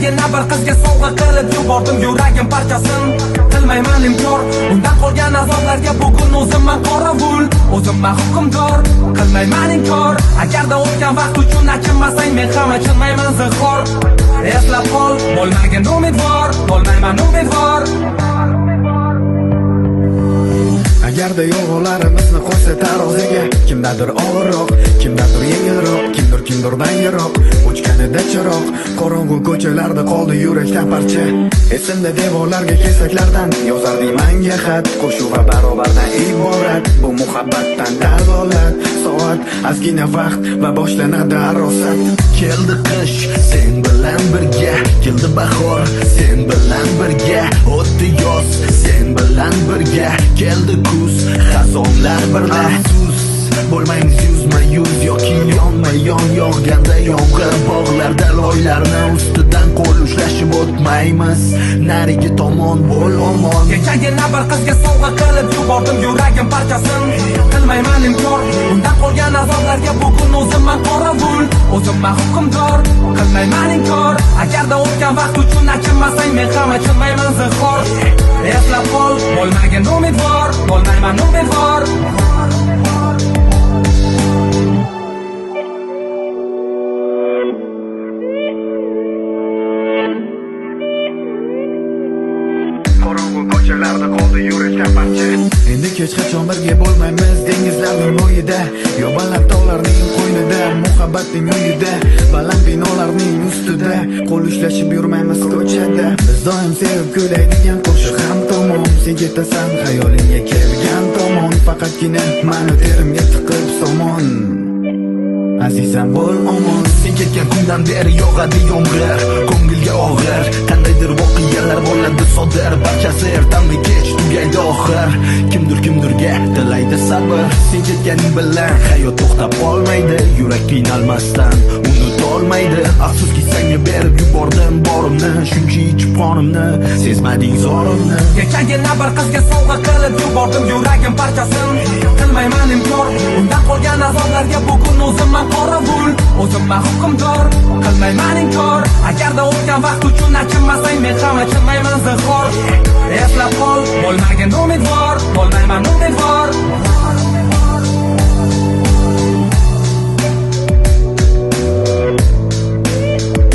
Kechagina bir qizga sovg'a qilib yubordim yuragim parchasin. Qilmayman inkor, undan qolgan azoblarga bugun o'zimman qorovul, o'zimman hukmdor. Qilmayman inkor, agarda o'tgan vaqt uchun achinmasang men ham achinmayman zinhor. Eslab qol, bo'lmagin umidvor, bo'lmayman umidvor. Agarda yolg'onlarimizni qo'ysa taroziga, kimdadir og'irroq, kimdadir yengilroq, kimdirdan yiroq. O'chganida chiroq, qorong'u ko'chalarda qoldi yurakdan parcha. Esimda devorlarga kesaklardan yozardim manga xat, qo'shuv va barobardan iborat. Bu muhabbatdan dalolat, soat, ozgina vaqt va boshlanadi arosat. Keldi qish, sen bilan birga, keldi bahor, sen bilan birga, o'tdi yoz, sen bilan birga, keldi kuz, xazonlar birga. Afsus, bo'lmaymiz yuzma-yuz yoki yonma-yon yog'ganda yomg'ir bog'larda loylarni ustidan qo'l ushlashib o'tmaymiz. Narigi tomon bo'l omon. Kechagina bir qizga sovg'a qilib yubordim yuragim parchasin. Qilmayman inkor, undan qolgan azoblarga bugun o'zimman qorovul, o'zimman hukmdor. Qilmayman inkor, agarda o'tgan vaqt uchun achinmasang men ham achinmayman zinhor. Eslab qol, bo'lmagin umidvor, bo'lmayman umidvor. Qorong'u ko'chalarda qoldi yurakdan parcha. Endi hech qachon birga bo'lmaymiz dengizlarning bo'yida, yo baland tog'larning qo'ynida, muhabbatning uyida, baland binolarning ustida, qo'l ushlashib yurmaymiz ko'chada. Biz doim sevib kuylaydigan qo'shiq ham tomon, sen ketasan xayolingga kelgan tomon, faqatgina mani terimga tiqib somon. Azizam bo'l omon. Sen ketgan kundan beri yog'adi yomg'ir, ko'ngilga og'ir, qandaydir voqealar bo'ladi sodir, barchasi ertanmi kech tugaydi oxir. Kimdirga tilaydi sabr, sen ketganing bilan hayot to'xtab qolmaydi, yurak qiynalmasdan unutolmaydi. Afsuski senga berib yubordim borimni, shuncha ichib qonimni, sezmading zorimni. Kechagina bir qizga sovg'a qilib yubordim yuragim parchasin. Qilmayman inkor, undan qolgan azoblarga bugun o'zimman qorovul, o'zimman hukmdor. Qilmayman inkor, agarda o'tgan vaqt uchun achinmasang men ham achinmayman zinhor. Eslab qol, bo'lmagin umidvor, bo'lmayman umidvor.